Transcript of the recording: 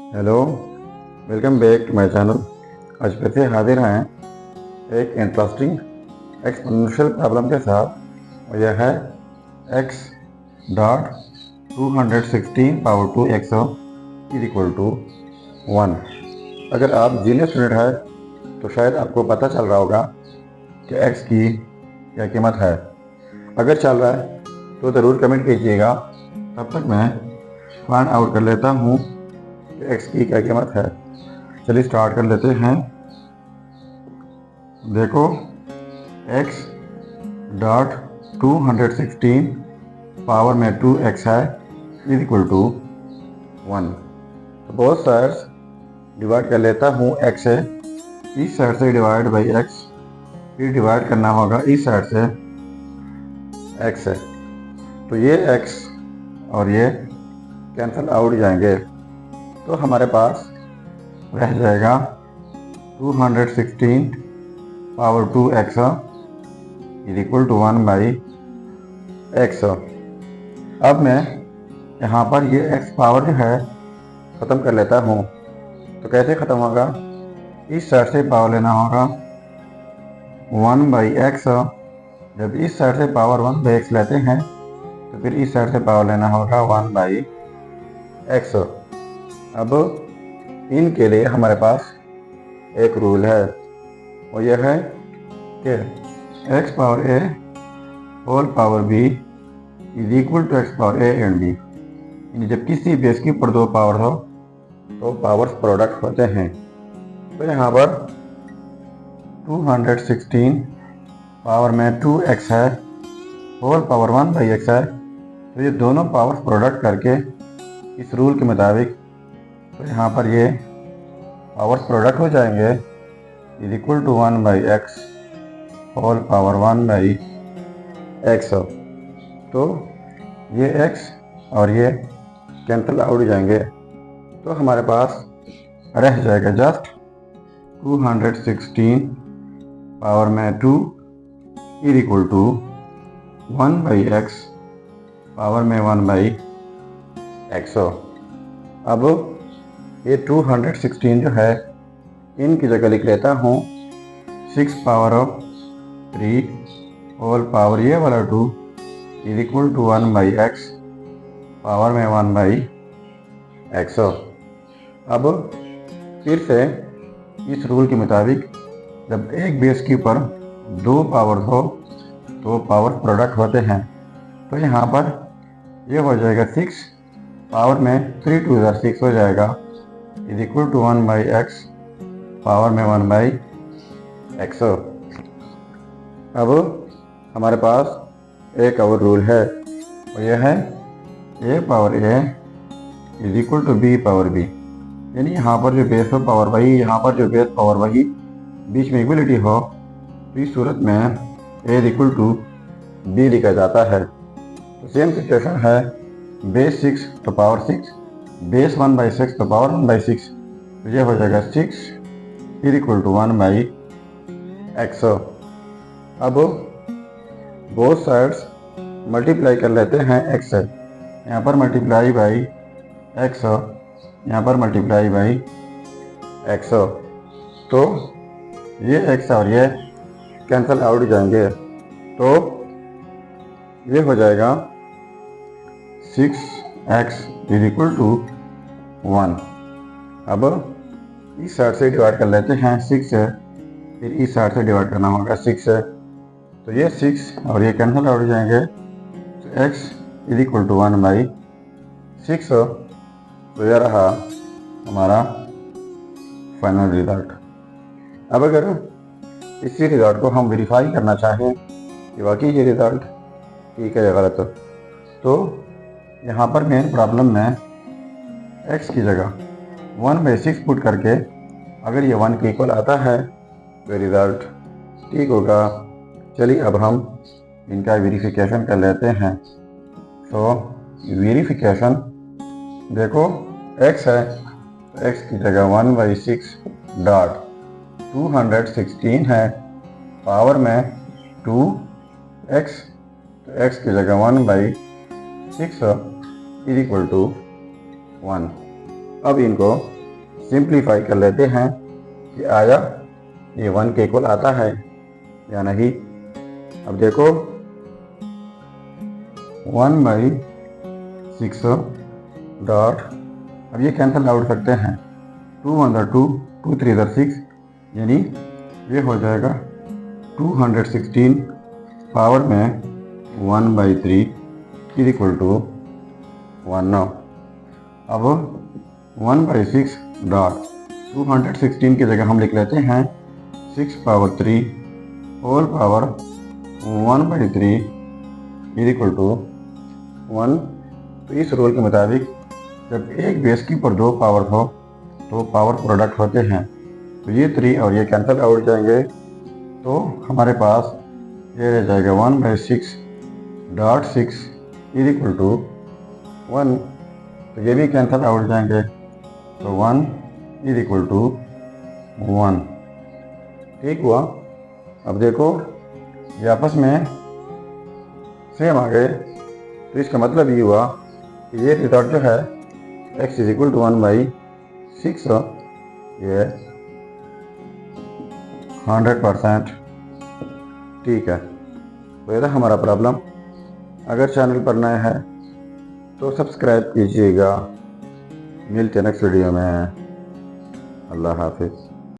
Hello, welcome back to my channel. आज फिर से हाजिर हैं एक इंटरेस्टिंग एक्सपोनेंशियल प्रॉब्लम के साथ, और यह है x dot 216 power to x is equal to 1। अगर आप जीनियर स्टूडेंट है तो शायद आपको पता चल रहा होगा कि x की क्या कीमत है। अगर चल रहा है तो ज़रूर कमेंट कीजिएगा। तब तक मैं फाइंड आउट कर लेता हूँ कि x की क्या कीमत है। चलिए स्टार्ट कर लेते हैं। देखो, x डॉट 216 पावर में 2x है इज इक्वल टू 1। तो बहुत साइड्स डिवाइड कर लेता हूँ x से। इस साइड से डिवाइड बाई x, फिर डिवाइड करना होगा इस साइड से x है। तो ये x और ये कैंसिल आउट जाएंगे, तो हमारे पास रह जाएगा 216 power 2x is equal to 1 by x। अब मैं यहाँ पर ये x पावर जो है ख़त्म कर लेता हूँ। तो कैसे ख़त्म होगा? इस साइड से पावर लेना होगा 1 बाई x। जब इस साइड से पावर 1 बाई x लेते हैं तो फिर इस साइड से पावर लेना होगा 1 बाई x। अब इनके लिए हमारे पास एक रूल है, और यह है कि x power a whole power b is equal to x power a and b। जब किसी बेस के ऊपर दो पावर हो तो पावर्स प्रोडक्ट होते हैं। तो यहाँ पर 216 पावर में 2x है होल पावर 1 बाई x है। तो ये दोनों पावर्स प्रोडक्ट करके इस रूल के मुताबिक तो यहाँ पर ये पावर्स प्रोडक्ट हो जाएंगे is equal to 1 by x whole power 1 by x. तो ये x और ये कैंसिल आउट जाएंगे, तो हमारे पास रह जाएगा जस्ट 216 पावर में 2 is equal to 1 by x power में 1 बाई एक्स। अब ये 216 जो है इनकी जगह लिख लेता हूँ 6 पावर ऑफ 3 होल पावर ये वाला 2 is equal to 1 by x power में 1 बाई एक्स। अब फिर से इस रूल के मुताबिक जब एक बेस के ऊपर दो पावर हो तो पावर प्रोडक्ट होते हैं। तो यहाँ पर ये हो जाएगा 6 पावर में 3 2 6 हो जाएगा is equal to 1 by x power में 1 बाई एक्स। अब हमारे पास एक और रूल है, और यह है a power a is equal to b power b। यानी यहाँ पर जो बेस हो पावर वही, यहाँ पर जो बेस पावर वही, बीच में इक्वलिटी हो, तो इस सूरत में a is equal to b लिखा जाता है। तो सेम सिचुएशन है, बेस 6 तो पावर 6, बेस 1 बाई 6 तो पावर 1 बाई 6। तो ये हो जाएगा 6 is equal to 1 by x. अब बोथ साइड्स मल्टीप्लाई कर लेते हैं x से। यहाँ पर मल्टीप्लाई बाई x, यहाँ पर मल्टीप्लाई बाई x। तो ये x और ये कैंसिल आउट जाएंगे, तो ये हो जाएगा 6x इज इक्वल टू 1। अब इस साइड से डिवाइड कर लेते हैं 6 से, फिर इस साइड से डिवाइड करना होगा 6 से। तो ये 6 और ये कैंसिल आउट जाएंगे, तो x is equal to 1 by 6। तो यह रहा हमारा फाइनल रिजल्ट। अब अगर इसी रिजल्ट को हम वेरीफाई करना चाहें कि वाकई ये रिजल्ट ठीक है या गलत, तो यहाँ पर मेन प्रॉब्लम में x की जगह 1 बाई 6 पुट करके अगर ये 1 के इक्वल आता है तो रिज़ल्ट ठीक होगा। चलिए अब हम इनका वेरिफिकेशन कर लेते हैं। तो वेरिफिकेशन देखो, x है तो x की जगह 1 बाई 6 डॉट 216 है पावर में 2x, तो x की जगह 1 बाई 6 इज इक्वल टू 1। अब इनको सिंप्लीफाई कर लेते हैं कि आया ये 1 के इक्वल आता है या नहीं। अब देखो 1/6 डॉट, अब ये कैंसिल आउट करते हैं, 2 1 2, 2 3 6, यानी ये हो जाएगा 216 पावर में 1/3 इज इक्वल टू 1 now। अब 1/6 डॉट 216 की जगह हम लिख लेते हैं 6 power 3 whole power 1/3 is equal to 1। तो इस रूल के मुताबिक जब एक बेस के ऊपर 2 पावर हो तो पावर प्रोडक्ट होते हैं। तो ये 3 और ये कैंसिल आउट जाएंगे, तो हमारे पास ये रह जाएगा 1/6 डॉट 6 इज इक्वल टू 1। तो ये भी कैंसिल आउट जाएंगे, तो 1 इज इक्वल टू 1। ठीक हुआ। अब देखो ये आपस में सेम आ गए, तो इसका मतलब ये हुआ कि ये रिजल्ट जो है x इज इक्वल टू 1/6 ये 100% ठीक है। तो ये था हमारा प्रॉब्लम। अगर चैनल पर नए हैं तो सब्सक्राइब कीजिएगा। मिलते हैं नेक्स्ट वीडियो में। अल्लाह हाफिज़।